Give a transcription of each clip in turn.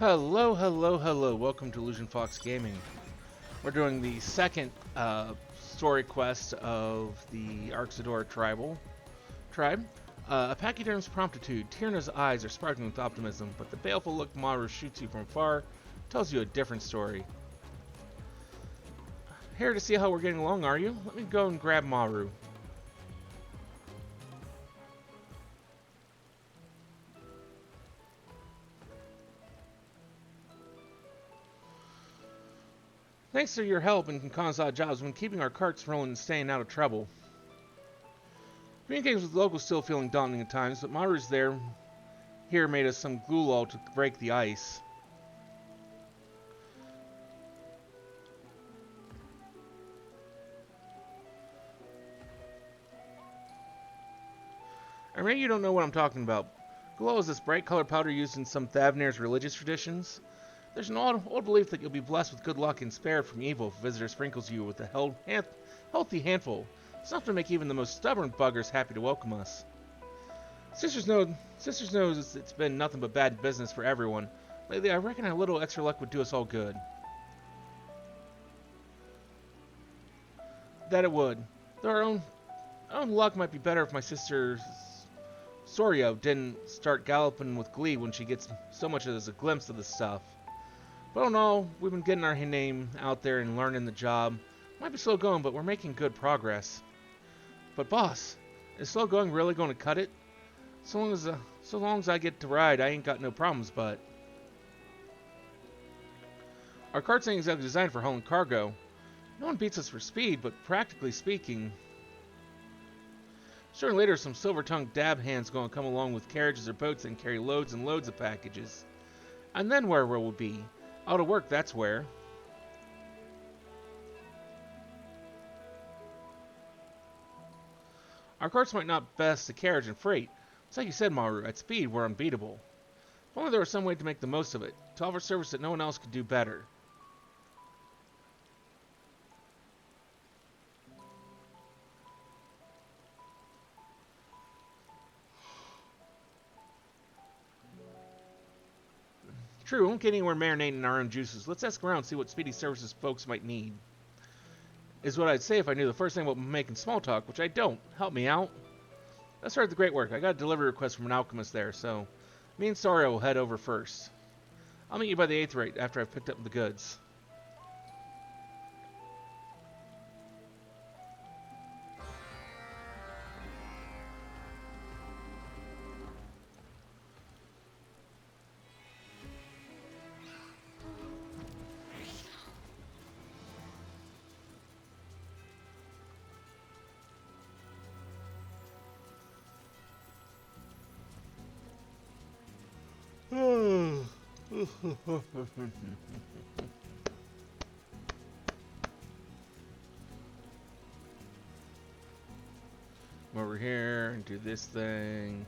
Hello, hello, hello. Welcome to Illusion Fox Gaming. We're doing the second story quest of the Arkasodara tribe. Pachyderm's Promptitude. Trna's eyes are sparkling with optimism, but the baleful look Maru shoots you from far tells you a different story. Here to see how we're getting along, are you? Let me go and grab Maru. Thanks to your help in Kansai jobs when keeping our carts rolling and staying out of trouble. Communicating with locals still feeling daunting at times, but Maru's here made us some ghoul to break the ice. I mean, you don't know what I'm talking about. Glow is this bright colored powder used in some Thavnair's religious traditions. There's an old belief that you'll be blessed with good luck and spared from evil if a visitor sprinkles you with a healthy handful. It's enough to make even the most stubborn buggers happy to welcome us. Sisters knows it's been nothing but bad business for everyone. Lately, I reckon a little extra luck would do us all good. That it would. Though our own luck might be better if my sister Sorio didn't start galloping with glee when she gets so much as a glimpse of this stuff. But all in all, we've been getting our name out there and learning the job. Might be slow going, but we're making good progress. But boss, is slow going really going to cut it? So long as I get to ride, I ain't got no problems, but... Our carts ain't exactly designed for hauling cargo. No one beats us for speed, but practically speaking... Sooner or later, some silver-tongued dab hands going to come along with carriages or boats and carry loads and loads of packages. And then where will we be? Out of work, that's where. Our carts might not best the carriage and freight. It's like you said, Maru, at speed, we're unbeatable. If only there was some way to make the most of it, to offer service that no one else could do better. True, we won't get anywhere marinating in our own juices. Let's ask around and see what speedy services folks might need. Is what I'd say if I knew the first thing about making small talk, which I don't. Help me out. Let's start the great work. I got a delivery request from an alchemist there, so me and Sario will head over first. I'll meet you by the 8th rate after I've picked up the goods. Over here and do this thing.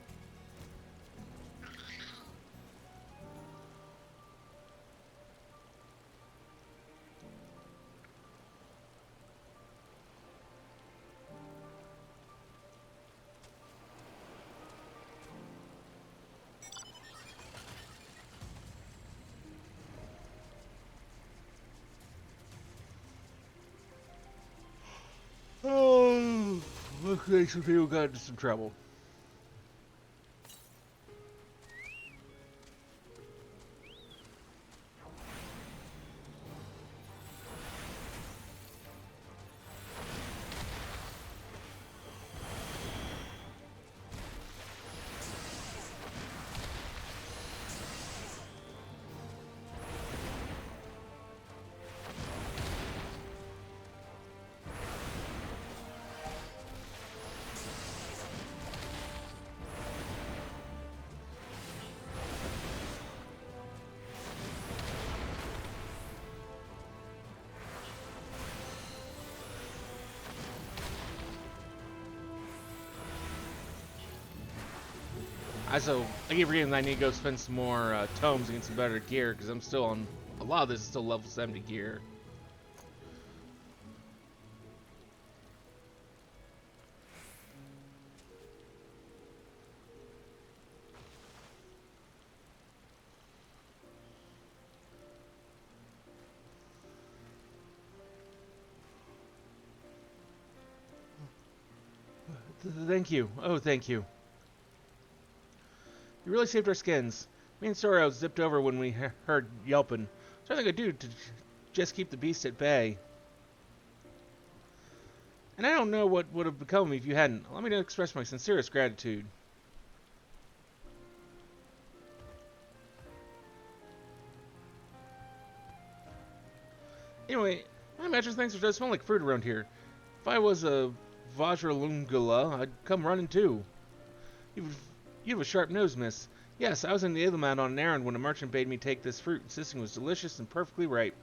Oh, okay, some people got into some trouble. I keep reading that I need to go spend some more tomes and get some better gear because I'm still on a lot of this is still level 70 gear. Thank you. Oh, thank you. You really saved our skins. Me and Sorrow zipped over when we heard yelping. So I think I do to just keep the beast at bay. And I don't know what would have become of me if you hadn't. Allow me to express my sincerest gratitude. Anyway, I imagine things does smell like fruit around here. If I was a Vajralangula, I'd come running too. You've, you have a sharp nose, miss. Yes, I was in the Illimat on an errand when a merchant bade me take this fruit, insisting it was delicious and perfectly ripe.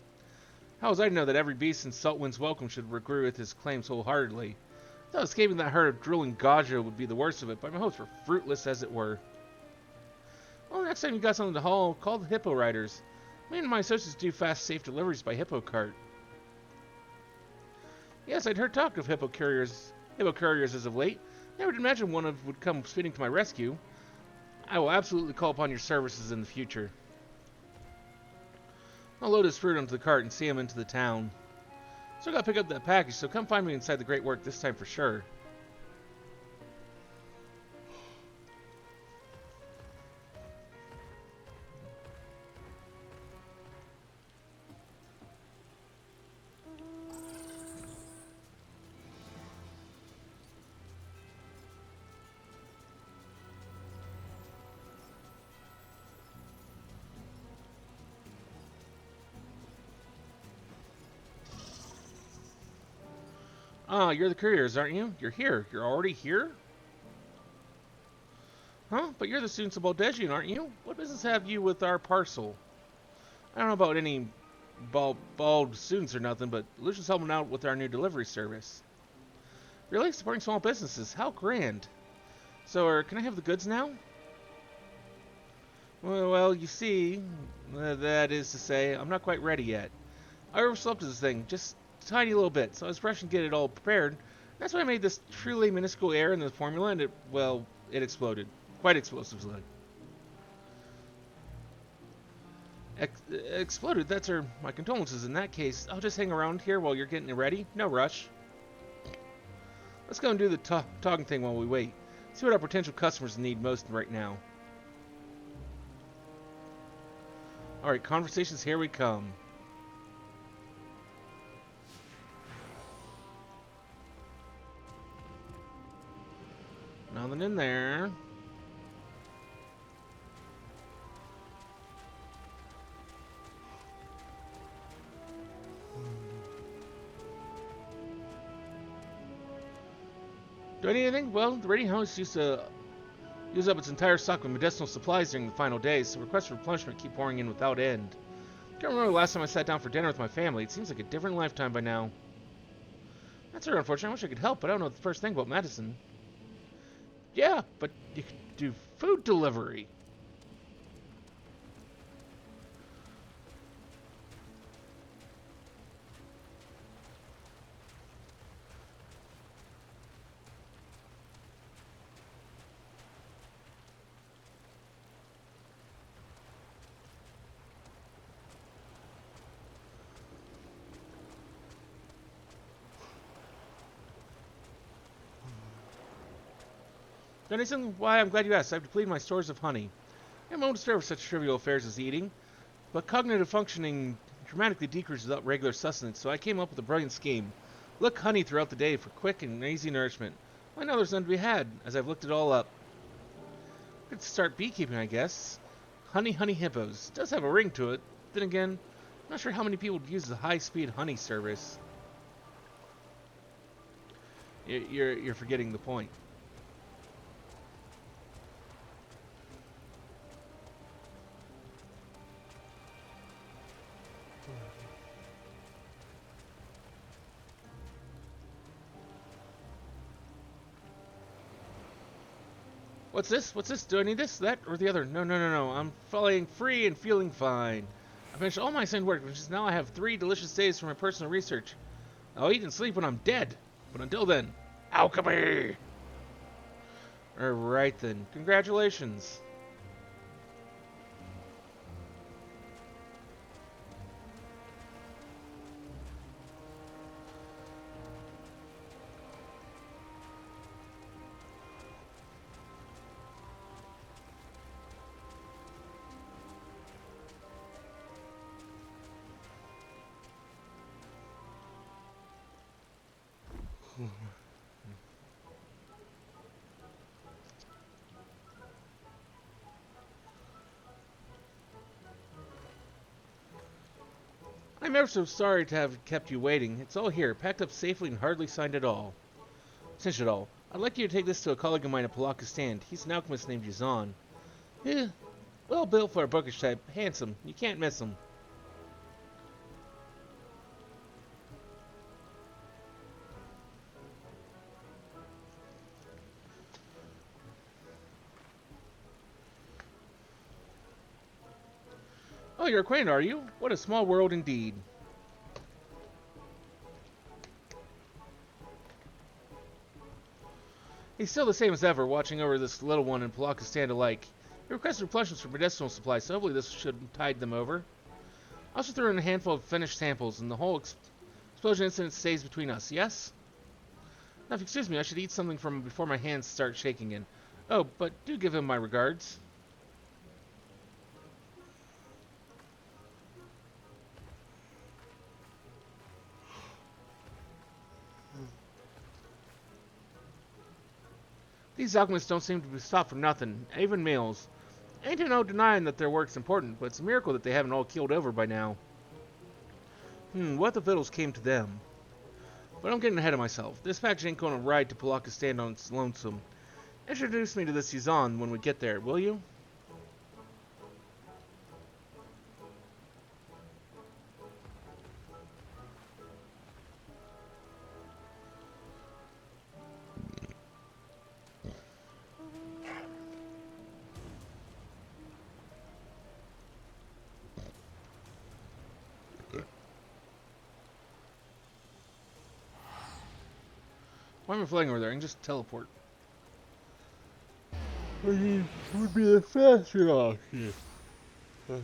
How was I to know that every beast in Saltwind's welcome should agree with his claims wholeheartedly? I thought escaping that herd of drooling Gaja would be the worst of it, but my hopes were fruitless as it were. Well, next time you got something to haul, call the hippo riders. Me and my associates do fast, safe deliveries by hippo-cart. Yes, I'd heard talk of hippo couriers as of late. Never did imagine one would come speeding to my rescue. I will absolutely call upon your services in the future. I'll load his fruit onto the cart and see him into the town. Still gotta pick up that package, so come find me inside the Great Work this time for sure. Ah, you're the couriers, aren't you? You're here. You're already here? Huh? But you're the students of Baldegian, aren't you? What business have you with our parcel? I don't know about any bald students or nothing, but Lucian's helping out with our new delivery service. Really? Supporting small businesses? How grand. So, can I have the goods now? Well, you see, that is to say, I'm not quite ready yet. I overslept this thing, just a tiny little bit, so I was rushing to get it all prepared. That's why I made this truly minuscule error in the formula, and it exploded. Quite explosively. Exploded? That's my condolences in that case. I'll just hang around here while you're getting it ready. No rush. Let's go and do the talking thing while we wait. See what our potential customers need most right now. Alright, conversations, here we come. Nothing in there. Do I need anything? Well, the raiding house used to use up its entire stock of medicinal supplies during the final days, so requests for replenishment keep pouring in without end. I can't remember the last time I sat down for dinner with my family. It seems like a different lifetime by now. That's very unfortunate. I wish I could help, but I don't know the first thing about medicine. Yeah, but you could do food delivery. Dennison, why, I'm glad you asked. I've depleted my stores of honey. I'm almost fair for such trivial affairs as eating, but cognitive functioning dramatically decreases without regular sustenance, so I came up with a brilliant scheme. Look honey throughout the day for quick and easy nourishment. I know there's none to be had, as I've looked it all up. Could start beekeeping, I guess. Honey hippos. Does have a ring to it. Then again, I'm not sure how many people would use the high-speed honey service. You're forgetting the point. What's this? What's this? Do I need this, that, or the other? No. I'm feeling free and feeling fine. I finished all my assigned work, which is now I have 3 delicious days for my personal research. I'll eat and sleep when I'm dead. But until then, alchemy! Alright then. Congratulations. I'm ever so sorry to have kept you waiting. It's all here, packed up safely and hardly signed at all. Cinched at all. I'd like you to take this to a colleague of mine at Palaka. He's an alchemist named Yazan. Eh, well built for a bookish type. Handsome. You can't miss him. Oh, you're acquainted, are you? What a small world indeed. He's still the same as ever, watching over this little one and Palaka alike. He requested replenishments for medicinal supplies, so hopefully this should tide them over. I also threw in a handful of finished samples, and the whole explosion incident stays between us, yes? Now, if you excuse me, I should eat something from before my hands start shaking again. Oh, but do give him my regards. These alchemists don't seem to be stopped for nothing, even meals. Ain't no denying that their work's important, but it's a miracle that they haven't all keeled over by now. What the victuals came to them? But I'm getting ahead of myself. This package ain't gonna ride to Palaka on its lonesome. Introduce me to this Yazan when we get there, will you? Why am I flying over there? I can just teleport. Would be the faster option. What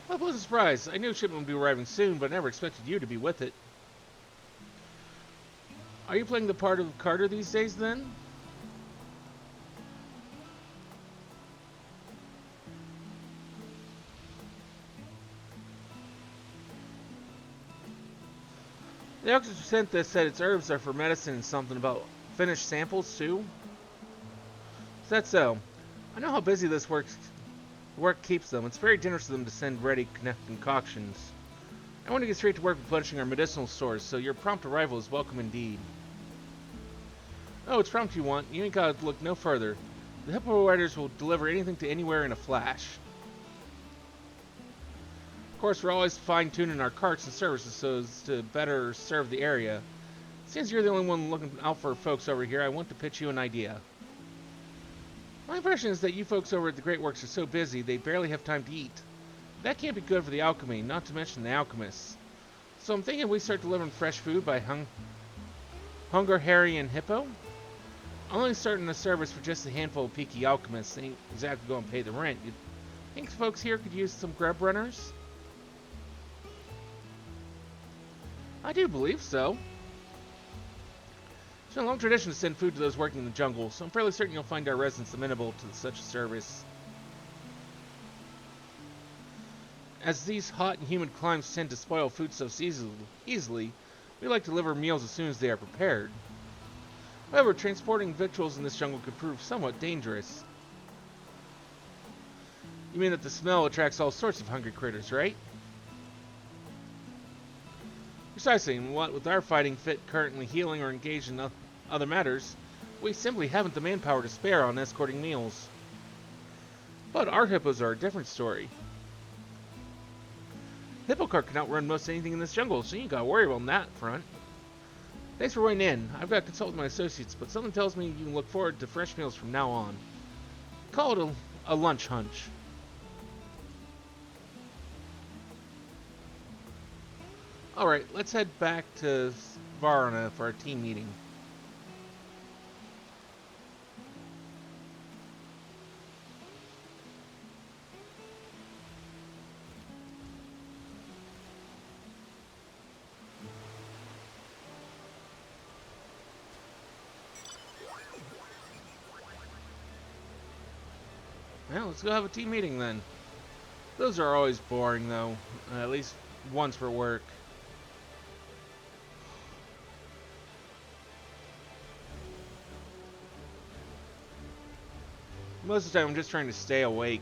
a pleasant surprise. I knew a shipment would be arriving soon, but I never expected you to be with it. Are you playing the part of Carter these days, then? The doctor sent this said its herbs are for medicine and something about finished samples, too. Is that so? I know how busy this work keeps them. It's very generous of them to send ready concoctions. I want to get straight to work replenishing our medicinal stores, so your prompt arrival is welcome indeed. Oh, it's prompt you want. You ain't gotta look no further. The hippo riders will deliver anything to anywhere in a flash. Of course, we're always fine-tuning our carts and services so as to better serve the area. Since you're the only one looking out for folks over here, I want to pitch you an idea. My impression is that you folks over at the Great Works are so busy they barely have time to eat. That can't be good for the alchemy, not to mention the alchemists. So I'm thinking we start delivering fresh food by Hunger, Harry, and Hippo? I'm only starting a service for just a handful of peaky alchemists. Ain't exactly going to pay the rent. You think folks here could use some grub runners? I do believe so. It's been a long tradition to send food to those working in the jungle, so I'm fairly certain you'll find our residents amenable to such a service. As these hot and humid climes tend to spoil foodstuffs easily, we like to deliver meals as soon as they are prepared. However, transporting victuals in this jungle could prove somewhat dangerous. You mean that the smell attracts all sorts of hungry critters, right? Precisely, and what with our fighting fit currently healing or engaged in other matters, we simply haven't the manpower to spare on escorting meals. But our hippos are a different story. Hippo-cart can outrun most anything in this jungle, so you ain't gotta worry on that front. Thanks for weighing in. I've got to consult with my associates, but something tells me you can look forward to fresh meals from now on. Call it a lunch hunch. Alright, let's head back to Trna for our team meeting. Well, let's go have a team meeting then. Those are always boring, though. At least once for work. Most of the time, I'm just trying to stay awake.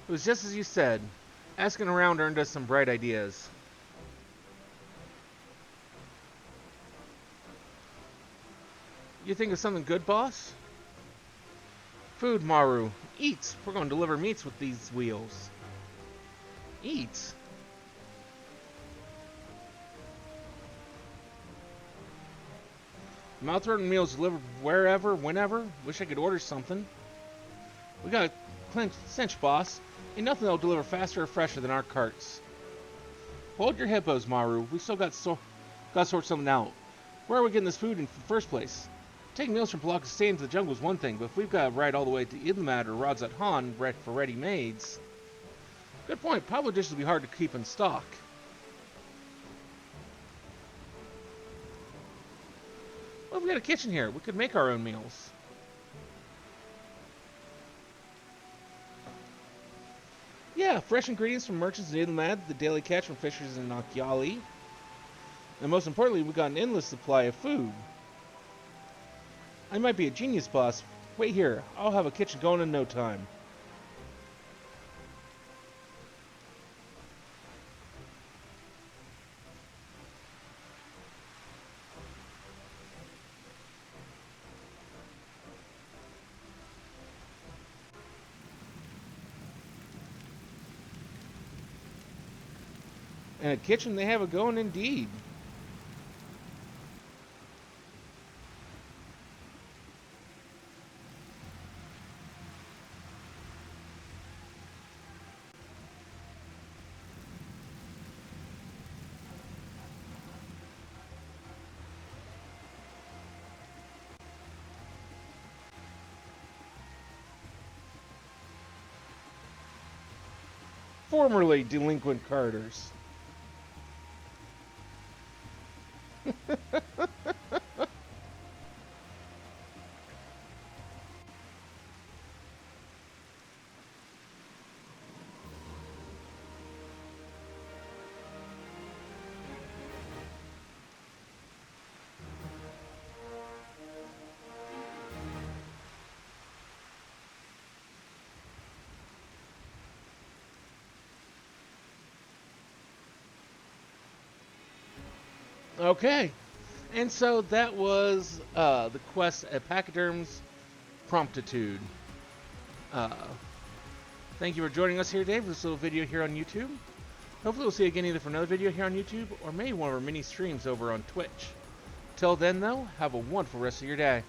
It was just as you said. Asking around earned us some bright ideas. You think of something good, boss? Food, Maru. Eats. We're going to deliver meats with these wheels. Eats? Mouth-watering meals delivered wherever, whenever. Wish I could order something. We got a cinch, boss. Ain't nothing that'll deliver faster or fresher than our carts. Hold your hippos, Maru. We still got to sort something out. Where are we getting this food in the first place? Taking meals from Palaka Stay into the jungle is one thing, but if we've got to ride all the way to Idlamad or Radzat Han for ready-mades... Good point. Probably dishes will be hard to keep in stock. Well, we got a kitchen here. We could make our own meals. Yeah, fresh ingredients from merchants in Idlamad, the daily catch from fishers in Nakyali. And most importantly, we got an endless supply of food. I might be a genius, boss. Wait here. I'll have a kitchen going in no time. And a kitchen, they have it going indeed. Formerly delinquent carters. Okay, and so that was the quest at Pachyderm's Promptitude. Thank you for joining us here today for this little video here on YouTube. Hopefully we'll see you again either for another video here on YouTube or maybe one of our mini streams over on Twitch. Till then though, have a wonderful rest of your day.